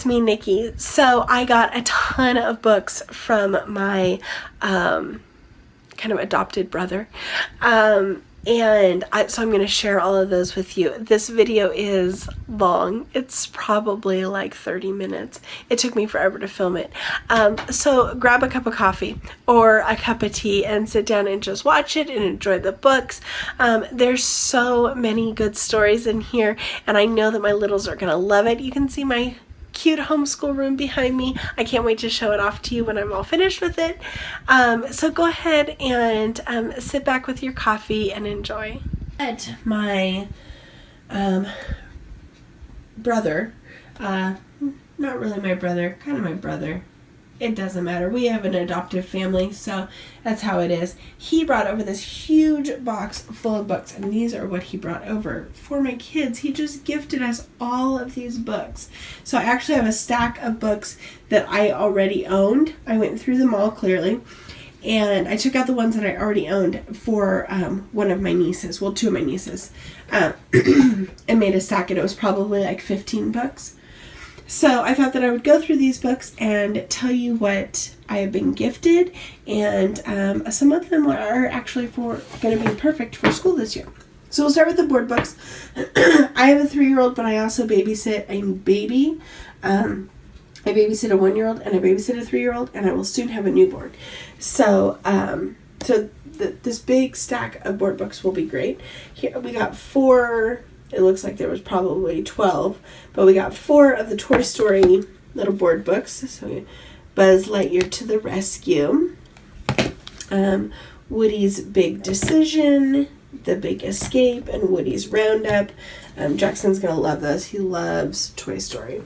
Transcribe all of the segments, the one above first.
it's me, Nikki. So I got a ton of books from my kind of adopted brother. So I'm going to share all of those with you. This video is long. It's probably like 30 minutes. It took me forever to film it. So grab a cup of coffee or a cup of tea and sit down and just watch it and enjoy the books. There's so many good stories in here, and I know that my littles are going to love it. You can see my cute homeschool room behind me. I can't wait to show it off to you when I'm all finished with it. So go ahead and sit back with your coffee and enjoy. My brother, not really my brother, kind of my brother. It doesn't matter. We have an adoptive family, so that's how it is. He brought over this huge box full of books, and these are what he brought over for my kids. He just gifted us all of these books. So I actually have a stack of books that I already owned. I went through them all clearly, and I took out the ones that I already owned for one of my nieces, well, two of my nieces, and made a stack, and it was probably like 15 books. So I thought that I would go through these books and tell you what I have been gifted, and some of them are actually going to be perfect for school this year. So we'll start with the board books. I have a 3-year-old, but I also babysit a baby. I babysit a 1-year-old and I babysit a 3-year-old, and I will soon have a newborn. So this big stack of board books will be great. Here we got 4. It looks like there was probably 12, but we got 4 of the Toy Story little board books. So Buzz Lightyear to the Rescue, Woody's Big Decision, The Big Escape, and Woody's Roundup. Jackson's going to love those. He loves Toy Story.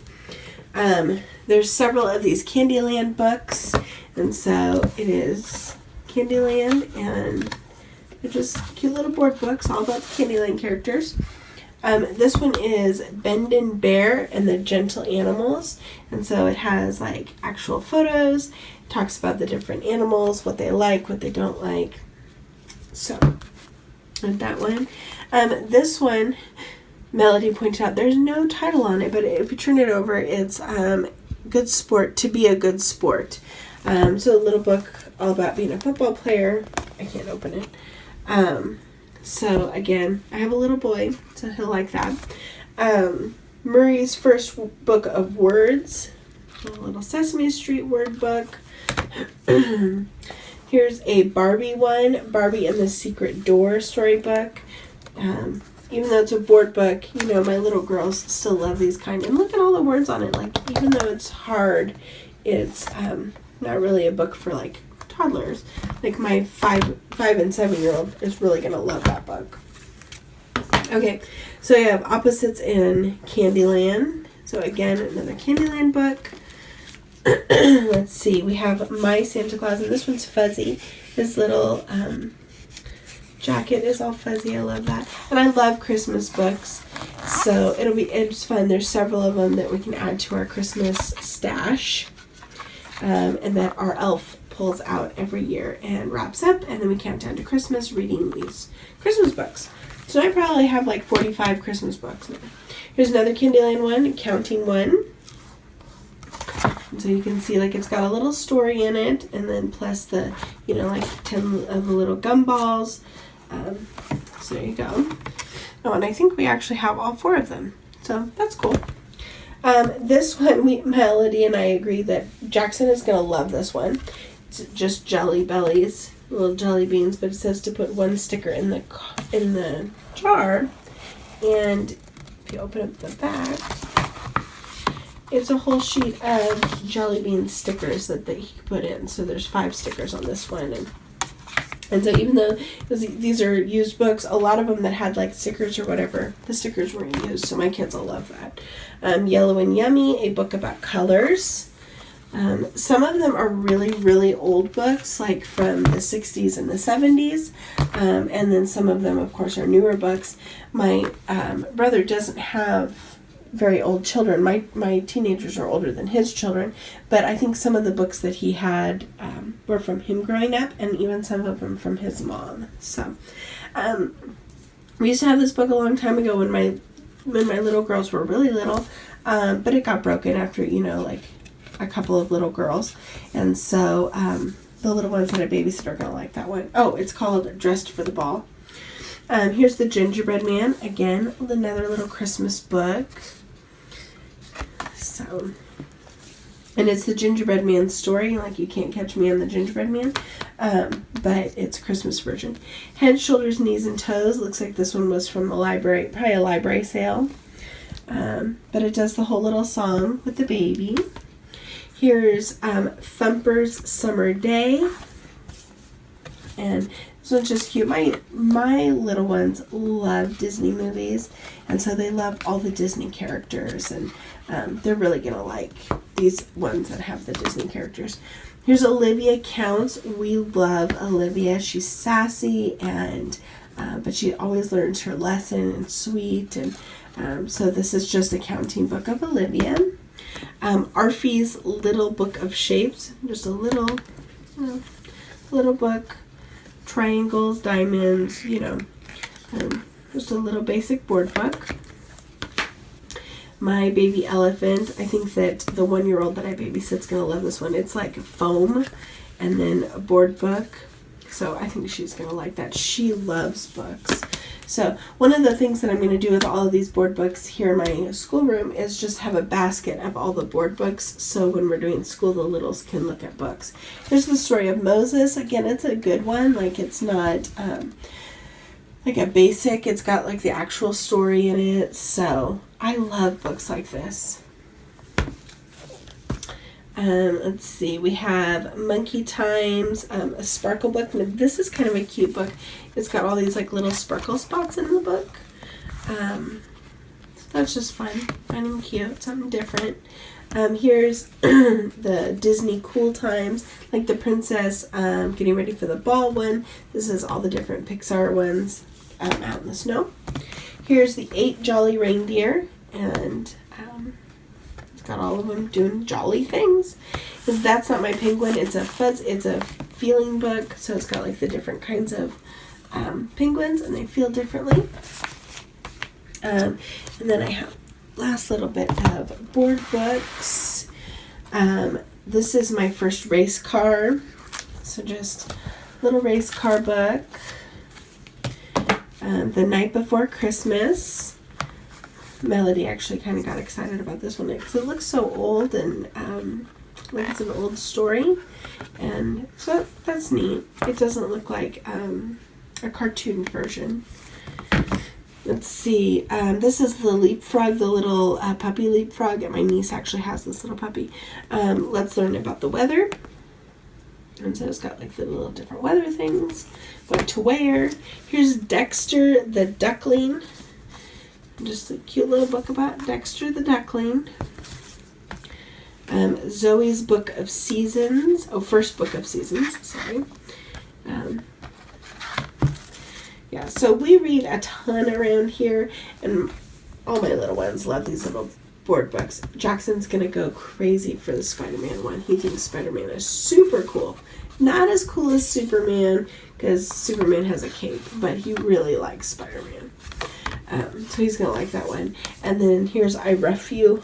There's several of these Candyland books, and so it is Candyland, and they're just cute little board books all about the Candyland characters. This one is Bend and Bear and the Gentle Animals, and so it has like actual photos, talks about the different animals, what they like, what they don't like. So, and that one. This one, Melody pointed out, there's no title on it, but if you turn it over, it's Good Sport, To Be a Good Sport. So a little book all about being a football player. I can't open it. So again, I have a little boy, so he'll like that. Murray's First Book of Words, a little Sesame Street word book. Here's a Barbie one, Barbie and the Secret Door storybook. Even though it's a board book, you know, my little girls still love these kind. And look at all the words on it. Like, even though it's hard, it's not really a book for like toddlers. Like my 5 and 7-year-old is really gonna love that book. Okay, so I have Opposites in Candyland. So again, another Candyland book. Let's see, we have My Santa Claus, and this one's fuzzy. His little jacket is all fuzzy. I love that, and I love Christmas books. So it's fun. There's several of them that we can add to our Christmas stash, and that our elf pulls out every year and wraps up, and then we count down to Christmas reading these Christmas books. So I probably have like 45 Christmas books now. Here's another Candyland one, Counting One. And so you can see like it's got a little story in it, and then plus the, you know, like 10 of the little gumballs. So there you go. Oh, and I think we actually have all 4 of them. So that's cool. This one, Melody and I agree that Jackson is going to love this one. It's just Jelly Bellies, little jelly beans, but it says to put 1 sticker in the jar. And if you open up the back, it's a whole sheet of jelly bean stickers that he could put in. So there's 5 stickers on this one, and so even though these are used books, a lot of them that had like stickers or whatever, the stickers weren't used. So my kids will love that. Yellow and Yummy, a book about colors. Some of them are really, really old books, like from the 60s and the 70s. And then some of them, of course, are newer books. My brother doesn't have very old children. My teenagers are older than his children, but I think some of the books that he had were from him growing up, and even some of them from his mom. So we used to have this book a long time ago when my little girls were really little. but it got broken after, like a couple of little girls. And so the little ones that I babysit are going to like that one. Oh, it's called Dressed for the Ball. Here's the Gingerbread Man. Again, another little Christmas book. So, and it's the Gingerbread Man story. Like, you can't catch me on the Gingerbread Man. But it's a Christmas version. Head, Shoulders, Knees, and Toes. Looks like this one was from the library, probably a library sale. But it does the whole little song with the baby. Here's Thumper's Summer Day. And this one's just cute. My little ones love Disney movies, and so they love all the Disney characters, and they're really going to like these ones that have the Disney characters. Here's Olivia Counts. We love Olivia. She's sassy, and but she always learns her lesson and sweet, and so this is just a counting book of Olivia. Arfie's Little Book of Shapes, just a little book, triangles, diamonds, just a little basic board book. My Baby Elephant, I think that the 1-year-old that I babysit's going to love this one. It's like foam and then a board book, so I think she's going to like that. She loves books. So one of the things that I'm going to do with all of these board books here in my schoolroom is just have a basket of all the board books, so when we're doing school, the littles can look at books. Here's the Story of Moses. Again, it's a good one. Like, it's not like a basic. It's got like the actual story in it. So I love books like this. Let's see, we have Monkey Times, a sparkle book. Now, this is kind of a cute book. It's got all these like little sparkle spots in the book. So that's just fun, fun and cute, something different. Here's the Disney Cool Times, like the princess getting ready for the ball one. This is all the different Pixar ones out in the snow. Here's the 8 Jolly Reindeer, and got all of them doing jolly things. That's Not My Penguin. It's a feeling book, so it's got like the different kinds of penguins, and they feel differently. And then I have last little bit of board books. This is my first race car, so just little race car book. The Night Before Christmas. Melody actually kind of got excited about this one because it looks so old, and like it's an old story, and so that's neat. It doesn't look like a cartoon version. Let's see, this is the Leapfrog, the little puppy Leapfrog, and my niece actually has this little puppy. Let's learn about the weather. And so it's got like the little different weather things, what to wear. Here's Dexter the Duckling. Just a cute little book about Dexter the Duckling. Zoe's Book of Seasons. Oh, First Book of Seasons, sorry. Yeah, so we read a ton around here, and all my little ones love these little board books. Jackson's going to go crazy for the Spider-Man one. He thinks Spider-Man is super cool. Not as cool as Superman, because Superman has a cape, but he really likes Spider-Man. So he's going to like that one. And then here's I Rough You.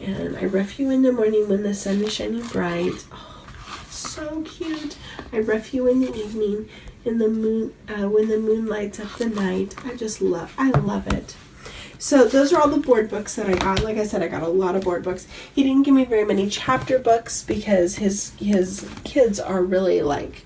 And I rough you in the morning when the sun is shining bright. Oh, so cute. I rough you in the evening in the moon when the moon lights up the night. I love it. So those are all the board books that I got. Like I said, I got a lot of board books. He didn't give me very many chapter books because his kids are really like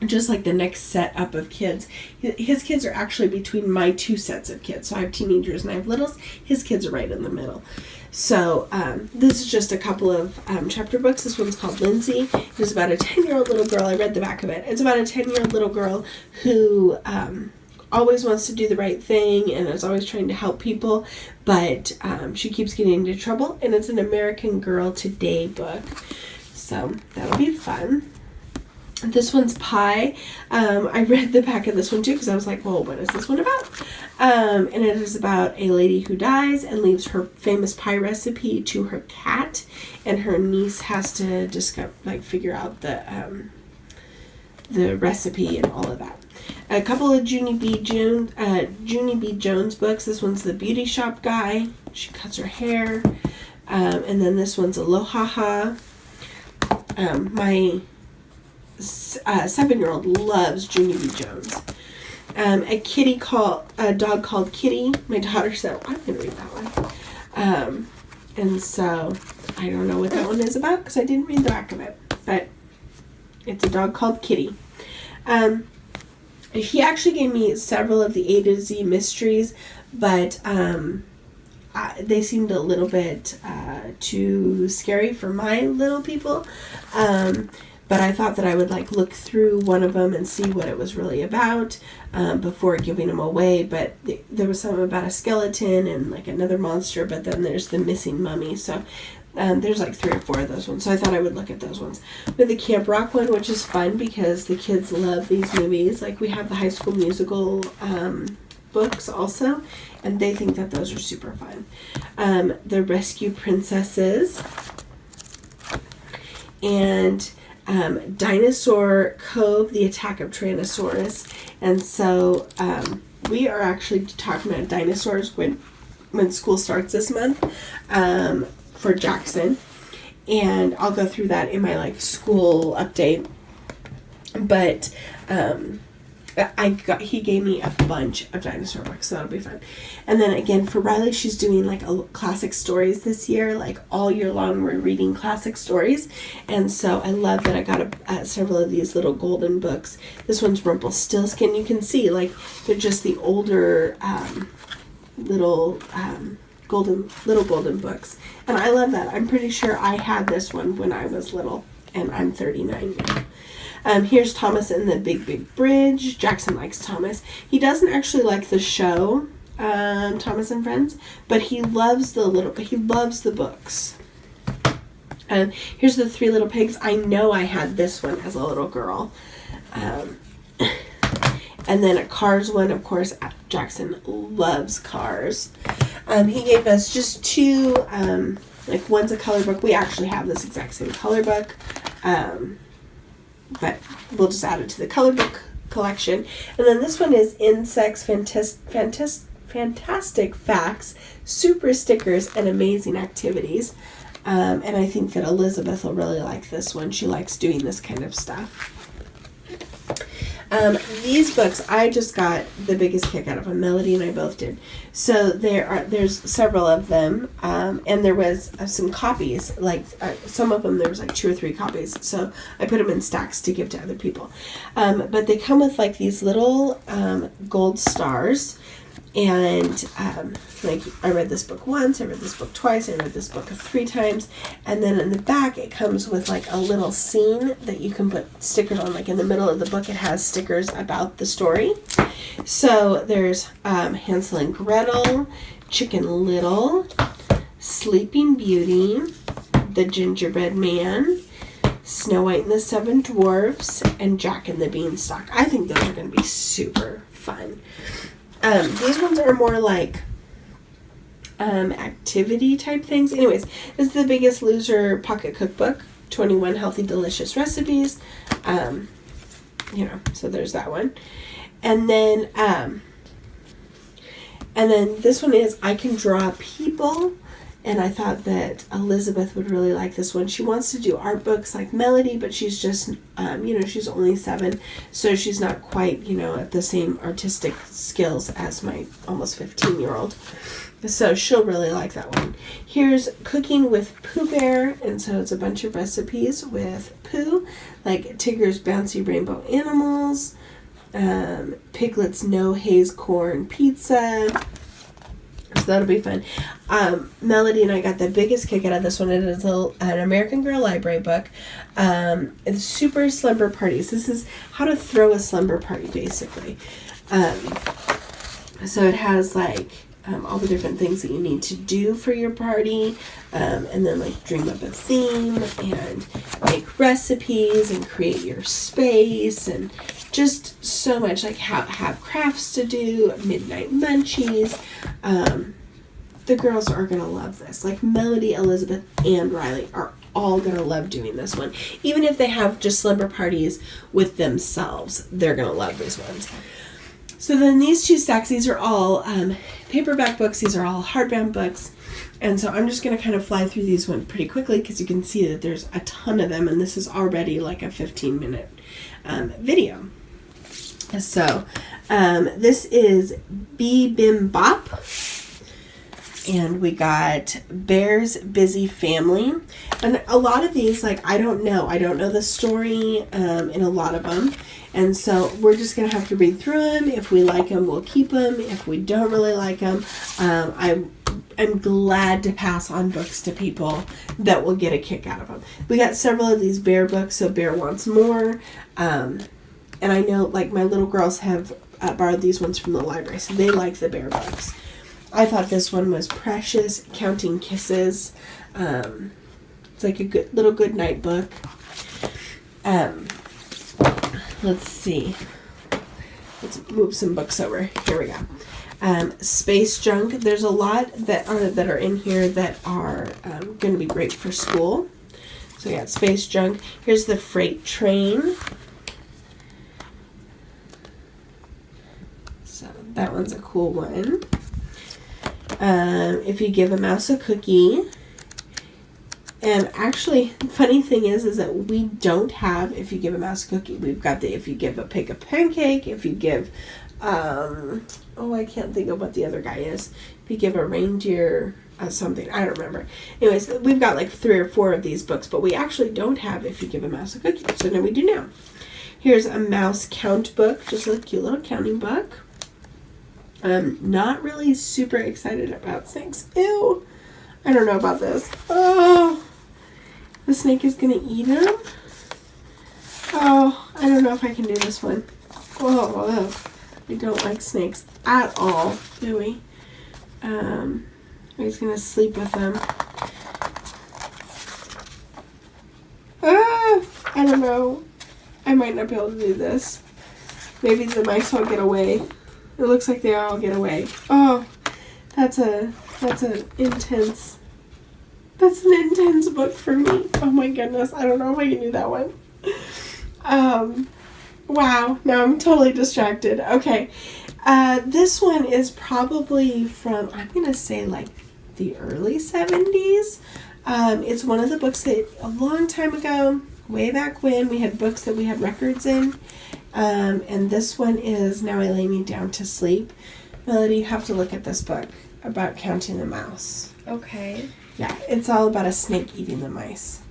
just like the next set up of kids. His kids are actually between my 2 sets of kids. So I have teenagers and I have littles. His kids are right in the middle. So this is just a couple of chapter books. This one's called Lindsay. It's about a 10-year-old little girl. I read the back of it. It's about a 10-year-old little girl who always wants to do the right thing and is always trying to help people, but she keeps getting into trouble. And it's an American Girl Today book. So that'll be fun. This one's Pie. I read the back of this one too because I was like, well, what is this one about? And it is about a lady who dies and leaves her famous pie recipe to her cat, and her niece has to figure out the recipe and all of that. A couple of Junie B. Jones books. This one's The Beauty Shop Guy. She cuts her hair. And then this one's Aloha. My 7-year-old loves Junie B. Jones. A dog called Kitty. My daughter said, I'm going to read that one. And so I don't know what that one is about because I didn't read the back of it. But it's a dog called Kitty. He actually gave me several of the A to Z mysteries, but they seemed a little bit too scary for my little people. But I thought that I would look through one of them and see what it was really about before giving them away. But there was something about a skeleton and another monster, but then there's the missing mummy. So there's 3 or 4 of those ones. So I thought I would look at those ones. We have the Camp Rock one, which is fun because the kids love these movies. We have the High School Musical books also, and they think that those are super fun. The Rescue Princesses. And Dinosaur Cove, The Attack of Tyrannosaurus. And so we are actually talking about dinosaurs when school starts this month for Jackson. And I'll go through that in my school update. But he gave me a bunch of dinosaur books, so that'll be fun. And then again for Riley, she's doing a classic stories this year. All year long we're reading classic stories, and so I love that I got several of these little golden books. This one's Rumpelstiltskin. You can see they're just the older little golden books, and I love that. I'm pretty sure I had this one when I was little, and I'm 39 now. Here's Thomas and the Big Big Bridge. Jackson likes Thomas. He doesn't actually like the show, Thomas and Friends, but he loves the books. Here's the 3 Little Pigs. I know I had this one as a little girl. And then a Cars one, of course. Jackson loves Cars. He gave us just 2, one's a color book. We actually have this exact same color book. But we'll just add it to the color book collection. And then this one is Insects, Fantastic Facts, Super Stickers, and Amazing Activities. And I think that Elizabeth will really like this one. She likes doing this kind of stuff. These books, I just got the biggest kick out of them. Melody and I both did. So there's several of them, and there was some copies. Some of them there was 2 or 3 copies. So I put them in stacks to give to other people. But they come with these little gold stars. And I read this book once, I read this book twice, I read this book 3 times, and then in the back it comes with a little scene that you can put stickers on. In the middle of the book it has stickers about the story. So there's Hansel and Gretel, Chicken Little, Sleeping Beauty, The Gingerbread Man, Snow White and the 7 Dwarfs, and Jack and the Beanstalk. I think those are going to be super fun. These ones are more activity type things. Anyways, this is The Biggest Loser Pocket Cookbook, 21 Healthy Delicious Recipes. So there's that one. And then this one is I Can Draw People. And I thought that Elizabeth would really like this one. She wants to do art books like Melody, but she's just, she's only 7. So she's not quite, at the same artistic skills as my almost 15-year-old. So she'll really like that one. Here's Cooking with Pooh Bear. And so it's a bunch of recipes with Pooh, like Tigger's Bouncy Rainbow Animals, Piglet's No Haze Corn Pizza. So that'll be fun. Melody and I got the biggest kick out of this one. It is an American Girl library book. It's Super Slumber Parties. This is how to throw a slumber party, basically. So it has all the different things that you need to do for your party, and then dream up a theme and make recipes and create your space, and just so much have crafts to do, midnight munchies. The girls are gonna love this. Melody, Elizabeth, and Riley are all going to love doing this one. Even if they have just slumber parties with themselves, they're going to love these ones. So then these 2 stacks, these are all paperback books. These are all hardbound books. And so I'm just going to kind of fly through these one pretty quickly because you can see that there's a ton of them. And this is already like a 15-minute video. So this is Bee Bim Bop. And we got Bear's Busy Family. And a lot of these, like, I don't know the story in a lot of them. And so we're just going to have to read through them. If we like them, we'll keep them. If we don't really like them, I'm glad to pass on books to people that will get a kick out of them. We got several of these Bear books, so Bear wants more. And I know, like, my little girls have borrowed these ones from the library, so they like the Bear books. I thought this one was precious. Counting Kisses. It's like a good night book. Let's see. Let's move some books over. Here we go. Space Junk. There's a lot that are in here that are going to be great for school. So we got Space Junk. Here's The Freight Train. So that one's a cool one. If You Give a Mouse a Cookie. And actually, funny thing is that we don't have If You Give a Mouse a Cookie. We've got the If You Give a Pig a Pancake, if you give, I can't think of what the other guy is. If you give a reindeer something, I don't remember. Anyways, we've got like 3 or 4 of these books, but we actually don't have If You Give a Mouse a Cookie. So now we do now. Here's a mouse count book, just a cute little counting book. Not really super excited about snakes. Ew. I don't know about this. Oh, the snake is going to eat him. Oh, I don't know if I can do this one. Oh, we don't like snakes at all, do we? He's going to sleep with them. I don't know. I might not be able to do this. Maybe the mice will get away. It looks like they all get away. Oh, that's an intense book for me. Oh my goodness. I don't know if I can do that one. Wow. Now I'm totally distracted. Okay. This one is probably from, I'm going to say like the early 70s. It's one of the books that a long time ago, way back when, we had books that we had records in. And this one is Now I Lay Me Down to Sleep. Melody, you have to look at this book about counting the mouse. Okay. Yeah, it's all about a snake eating the mice.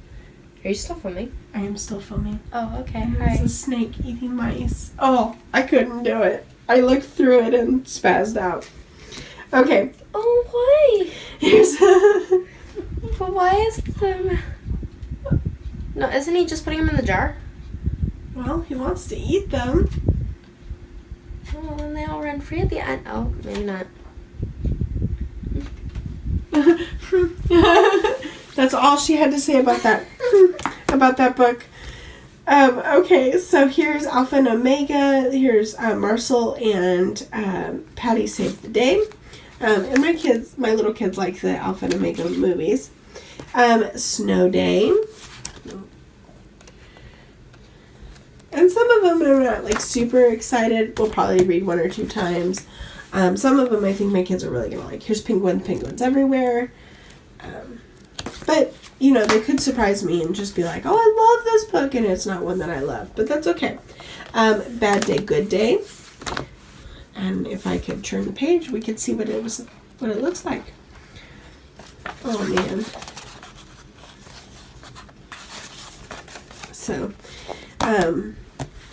Are you still filming? I am still filming. Oh, okay. It's a snake eating mice. Oh, I couldn't do it. I looked through it and spazzed out. Okay. Oh, why? Here's But why is the... No, isn't he just putting them in the jar? Well, he wants to eat them. Oh, and they all run free at the end. Oh, maybe not. That's all she had to say about that book. Okay, so here's Alpha and Omega. Here's Marcel and Patty Save the Day. And my little kids like the Alpha and Omega movies. Snow Day. And some of them are not like super excited. We'll probably read 1 or 2 times. Some of them I think my kids are really going to like. Here's Penguins Everywhere. But, you know, they could surprise me and just be like, oh, I love this book, and it's not one that I love. But that's okay. Bad Day, Good Day. And if I could turn the page, we could see what it looks like. Oh, man. So,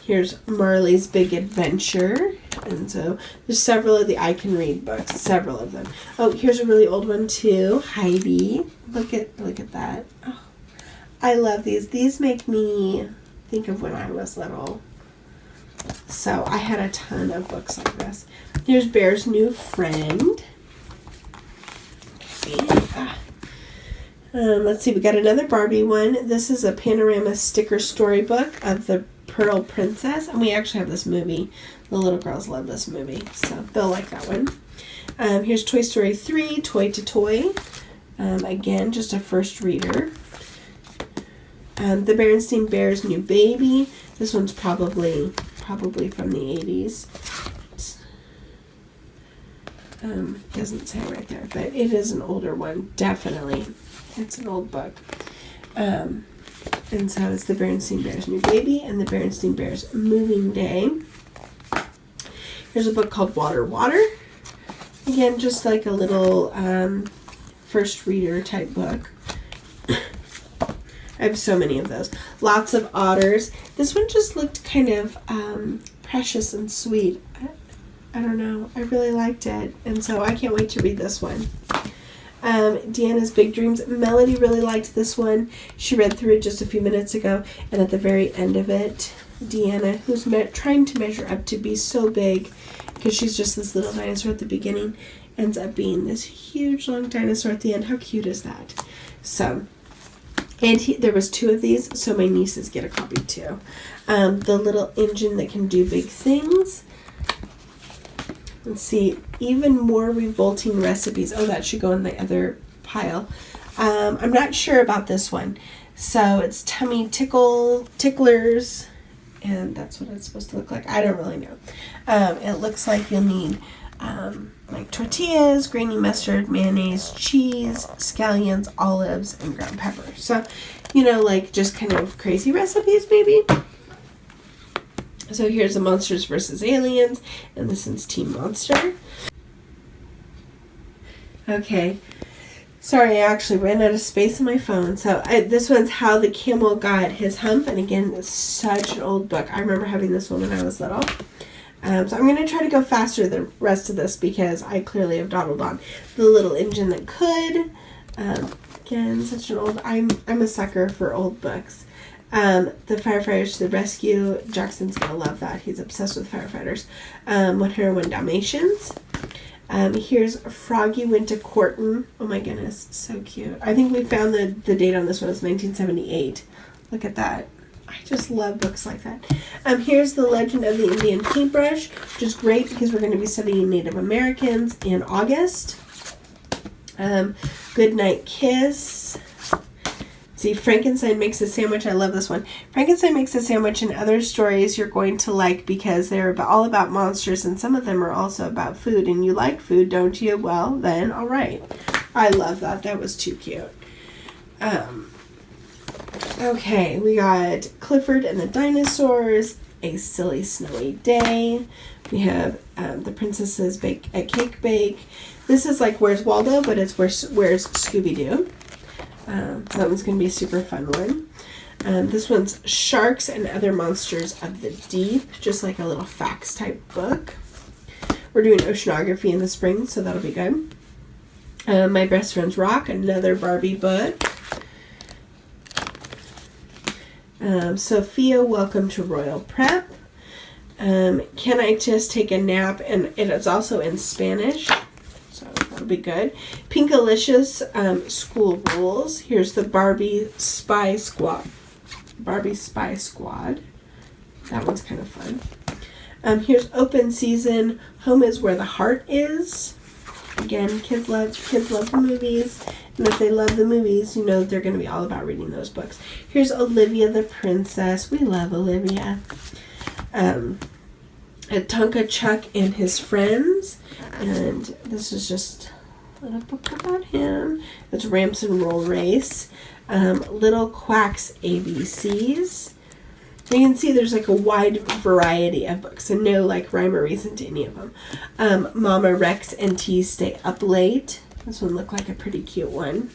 here's Marley's Big Adventure. And so there's several of the I Can Read books, several of them. Oh, here's a really old one too, Heidi. Look at that. Oh, I love these. These make me think of when I was little. So I had a ton of books like this. Here's Bear's New Friend. Okay. Let's see, we got another Barbie one. This is a panorama sticker storybook of the Pearl Princess, and we actually have this movie. The little girls love this movie, so they'll like that one. Here's Toy Story 3, Toy to Toy. Again, just a first reader. The Berenstain Bears New Baby. This one's probably from the 80s. Doesn't say right there, but it is an older one, definitely. It's an old book. And so it's The Berenstain Bears New Baby and The Berenstain Bears Moving Day. Here's a book called Water, Water. Again, just like a little first reader type book. I have so many of those. Lots of otters. This one just looked kind of precious and sweet. I don't know. I really liked it. And so I can't wait to read this one. Deanna's Big Dreams. Melody really liked this one. She read through it just a few minutes ago. And at the very end of it, Deanna, who's trying to measure up to be so big, because she's just this little dinosaur at the beginning, ends up being this huge long dinosaur at the end. How cute is that? So, and there was 2 of these, so my nieces get a copy too. The little engine that can do big things. Let's see, even more revolting recipes. Oh, that should go in the other pile. I'm not sure about this one. So it's Tummy Ticklers, and that's what it's supposed to look like. I don't really know. It looks like you'll need like tortillas, grainy mustard, mayonnaise, cheese, scallions, olives, and ground pepper. So, like just kind of crazy recipes maybe. So here's the Monsters vs. Aliens, and this is Team Monster. Okay. Sorry, I actually ran out of space on my phone. So this one's How the Camel Got His Hump, and again, it's such an old book. I remember having this one when I was little. So I'm going to try to go faster the rest of this because I clearly have dawdled on. The Little Engine That Could. Again, such an old... I'm a sucker for old books. The Firefighters to the Rescue. Jackson's going to love that. He's obsessed with firefighters. 101 Dalmatians. Here's Froggy Went to Courtin. Oh my goodness, so cute. I think we found the date on this one is 1978. Look at that. I just love books like that. Here's The Legend of the Indian Paintbrush, which is great because we're going to be studying Native Americans in August. Goodnight Kiss. See, Frankenstein Makes a Sandwich. I love this one. Frankenstein Makes a Sandwich and other stories you're going to like because they're all about monsters, and some of them are also about food. And you like food, don't you? Well, then, all right. I love that. That was too cute. Okay, we got Clifford and the Dinosaurs, A Silly Snowy Day. We have The Princesses Bake a Cake Bake. This is like Where's Waldo, but it's Where's Scooby-Doo. That one's going to be a super fun one. This one's Sharks and Other Monsters of the Deep, just like a little facts type book. We're doing oceanography in the spring, so that'll be good. My Best Friend's Rock, another Barbie book. Sophia, Welcome to Royal Prep. Can I Just Take a Nap? And it is also in Spanish. So that'll be good. Pinkalicious, School Rules. Here's the Barbie Spy Squad. Barbie Spy Squad. That one's kind of fun. Here's Open Season, Home is Where the Heart Is. Again, kids love the movies. And if they love the movies, they're going to be all about reading those books. Here's Olivia the Princess. We love Olivia. Tonka Chuck and His Friends. And this is just a little book about him. It's Ramps and Roll Race. Little Quacks ABCs. So you can see there's like a wide variety of books and no like rhyme or reason to any of them. Mama Rex and T Stay Up Late. This one looked like a pretty cute one.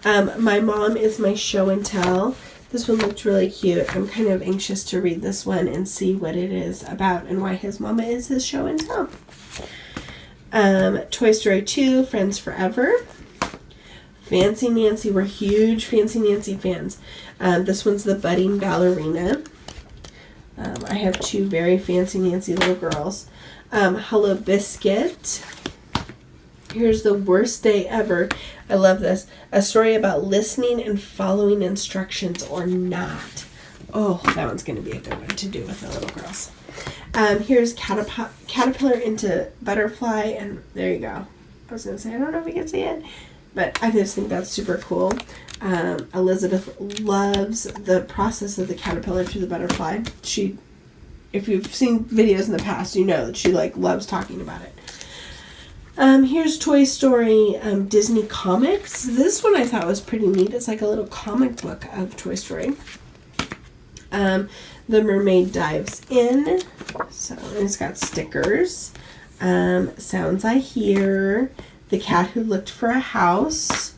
My Mom Is My Show and Tell. This one looked really cute. I'm kind of anxious to read this one and see what it is about and why his mama is his show and tell. Toy Story 2, Friends Forever. Fancy Nancy. We're huge Fancy Nancy fans. This one's The Budding Ballerina. I have 2 very Fancy Nancy little girls. Hello Biscuit. Here's The Worst Day Ever. I love this. A story about listening and following instructions or not. Oh, that one's going to be a good one to do with the little girls. Here's Caterpillar into Butterfly, and there you go. I was going to say, I don't know if you can see it, but I just think that's super cool. Elizabeth loves the process of the caterpillar to the butterfly. If you've seen videos in the past, you know that she like loves talking about it. Here's Toy Story Disney Comics. This one I thought was pretty neat. It's like a little comic book of Toy Story. The Mermaid Dives In. So it's got stickers. Sounds I Hear. The Cat Who Looked for a House.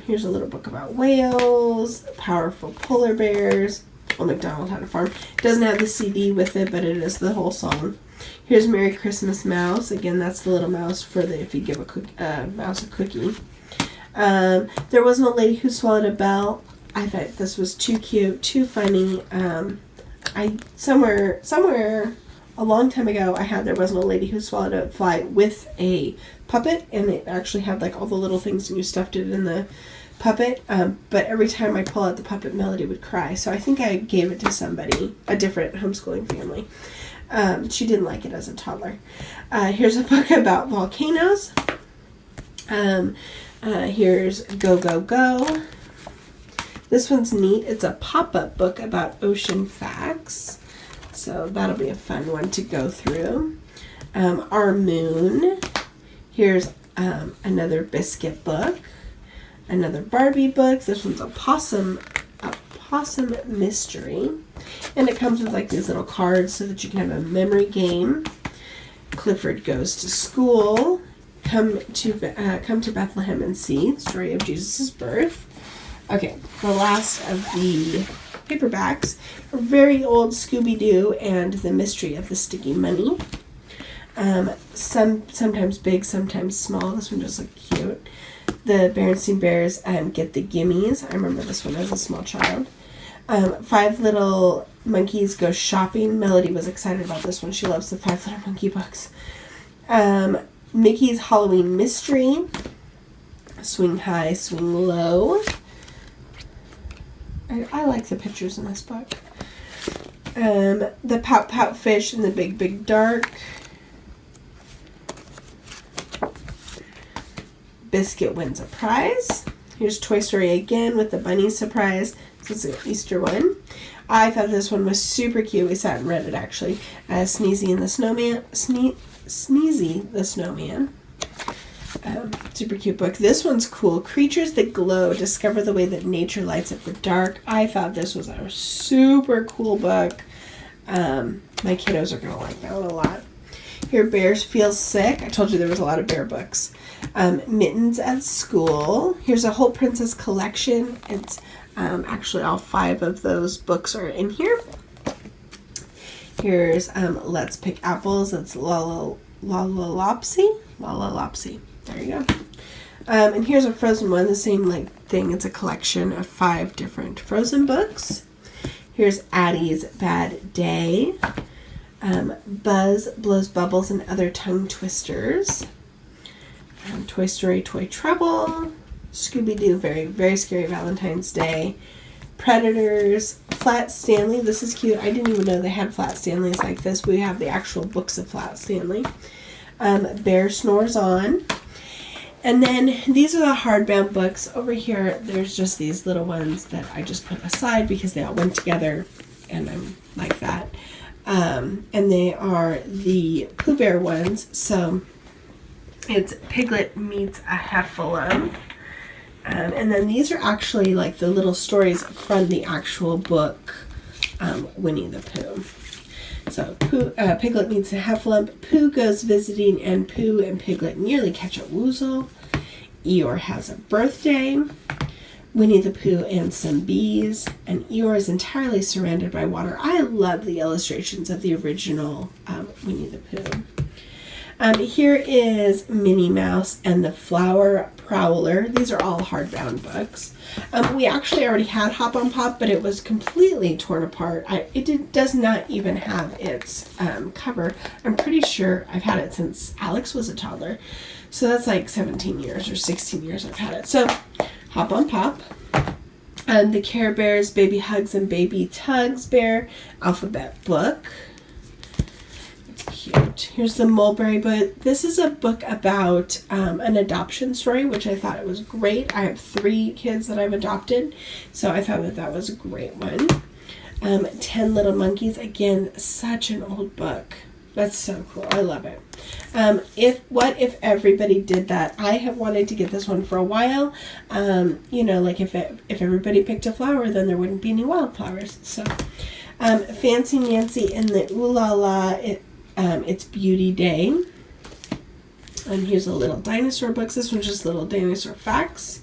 Here's a little book about whales. Powerful polar bears. Old MacDonald Had a Farm. It doesn't have the CD with it, but it is the whole song. Here's Merry Christmas Mouse. Again, that's the little mouse for if you give a mouse a cookie. There Was No Lady Who Swallowed a Bell. I thought this was too cute, too funny. Somewhere a long time ago, I had There Was No Lady Who Swallowed a Fly with a puppet, and it actually had like all the little things, and you stuffed it in the puppet. But every time I pull out the puppet, Melody would cry. So I think I gave it to somebody, a different homeschooling family. She didn't like it as a toddler. Here's a book about volcanoes. Here's Go, Go, Go. This one's neat. It's a pop-up book about ocean facts. So that'll be a fun one to go through. Our Moon. Here's another biscuit book. Another Barbie book. This one's a possum mystery. And it comes with like these little cards so that you can have a memory game. Clifford Goes to School. Come to Bethlehem and See. Story of Jesus' birth. Okay, the last of the paperbacks. A very old Scooby-Doo and the Mystery of the Sticky Money. Sometimes big, sometimes small. This one just looked cute. The Berenstain Bears Get the Gimmies. I remember this one as a small child. 5 Little Monkeys Go Shopping. Melody was excited about this one. She loves the 5 Little Monkey books. Mickey's Halloween Mystery. Swing High, Swing Low. I like the pictures in this book. The Pout Pout Fish and the Big Big Dark. Biscuit Wins a Prize. Here's Toy Story again with the bunny surprise. This is an Easter one. I thought this one was super cute. We sat and read it actually. Sneezy and the Snowman. Sneezy the Snowman. Super cute book. This one's cool. Creatures That Glow. Discover the way that nature lights up the dark. I thought this was a super cool book. My kiddos are going to like that one a lot. Here, Bears Feel Sick. I told you there was a lot of bear books. Mittens at School. Here's a whole princess collection. It's actually all 5 of those books are in here. Here's Let's Pick Apples. It's Lallalopsy. There you go. And here's a Frozen one. The same thing. It's a collection of 5 different Frozen books. Here's Addie's Bad Day. Buzz Blows Bubbles and Other Tongue Twisters. Toy Story Toy Trouble. Scooby-Doo Very, Very Scary Valentine's Day. Predators. Flat Stanley. This is cute. I didn't even know they had Flat Stanleys like this. We have the actual books of Flat Stanley. Bear Snores On. And then these are the hardbound books. Over here, there's just these little ones that I just put aside because they all went together, and I'm like that. And they are the Pooh Bear ones. So it's Piglet Meets a Heffalump. And then these are actually like the little stories from the actual book, Winnie the Pooh. So Piglet Meets a Heffalump, Pooh Goes Visiting, and Pooh and Piglet Nearly Catch a Woozle. Eeyore Has a Birthday. Winnie the Pooh and Some Bees. And Eeyore is Entirely Surrounded by Water. I love the illustrations of the original Winnie the Pooh. Here is Minnie Mouse and the Flower Prowler. These are all hardbound books. We actually already had Hop on Pop, but it was completely torn apart. It does not even have its cover. I'm pretty sure I've had it since Alex was a toddler. So that's like 17 years or 16 years I've had it. So Hop on Pop. The Care Bears, Baby Hugs and Baby Tugs Bear alphabet book. It's cute. Here's the Mulberry book. This is a book about an adoption story, which I thought it was great. I have 3 kids that I've adopted, so I thought that that was a great one. 10 Little Monkeys. Again, such an old book. That's so cool. I love it. What if everybody did that? I have wanted to get this one for a while. You know, like if everybody picked a flower, then there wouldn't be any wildflowers. So, Fancy Nancy and the Ooh La La. It's Beauty Day. Here's a little dinosaur books. This one's just little dinosaur facts.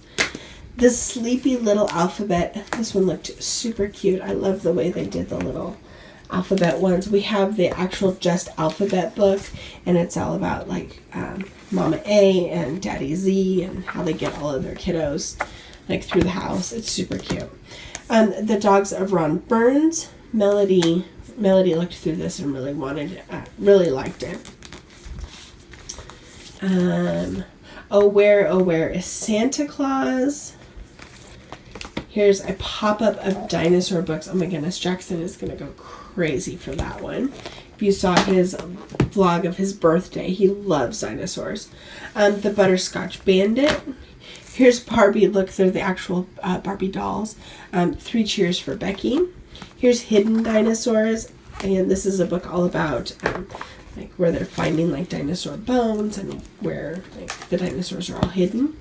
The Sleepy Little Alphabet. This one looked super cute. I love the way they did the little alphabet ones. We have the actual just alphabet book, and it's all about like Mama A and Daddy Z and how they get all of their kiddos like through the house. It's super cute. The Dogs of Ron Burns. Melody looked through this and really really liked it. Oh Where is Santa Claus? Here's a pop-up of dinosaur books. Oh my goodness, Jackson is gonna go crazy for that one. If you saw his vlog of his birthday, he loves dinosaurs. The Butterscotch Bandit. Here's Barbie. Look, they're the actual Barbie dolls. 3 Cheers for Becky. Here's Hidden Dinosaurs, and this is a book all about like where they're finding like dinosaur bones and where like the dinosaurs are all hidden.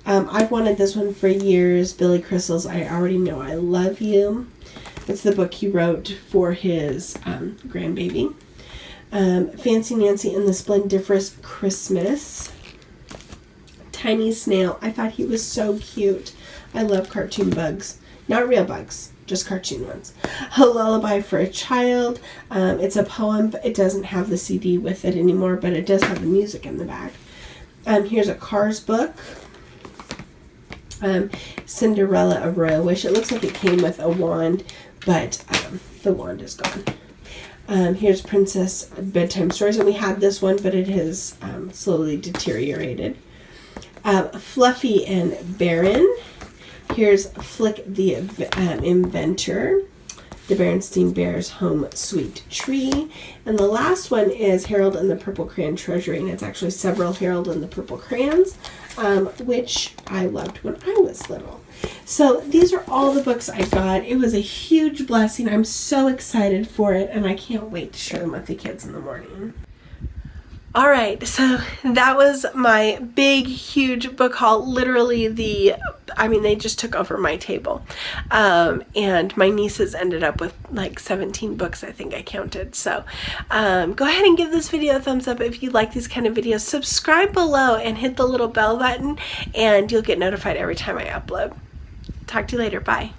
I've wanted this one for years. Billy Crystal's I Already Know I Love You. It's the book he wrote for his grandbaby. Fancy Nancy and the Splendiferous Christmas. Tiny Snail. I thought he was so cute. I love cartoon bugs. Not real bugs, just cartoon ones. A Lullaby for a Child. It's a poem, but it doesn't have the CD with it anymore, but it does have the music in the back. Here's a Cars book. Cinderella, A Royal Wish. It looks like it came with a wand, but the wand is gone. Here's Princess Bedtime Stories, and we had this one, but it has slowly deteriorated. Fluffy and Baron. Here's Flick the Inventor. The Berenstain Bears Home Sweet Tree. And the last one is Harold and the Purple Crayon Treasury, and it's actually several Harold and the Purple Crayons, which I loved when I was little. So these are all the books I got. It was a huge blessing. I'm so excited for it, and I can't wait to share them with the kids in the morning. All right, so that was my big, huge book haul. Literally they just took over my table. And my nieces ended up with like 17 books, I think I counted. So go ahead and give this video a thumbs up if you like these kind of videos. Subscribe below and hit the little bell button, and you'll get notified every time I upload. Talk to you later. Bye.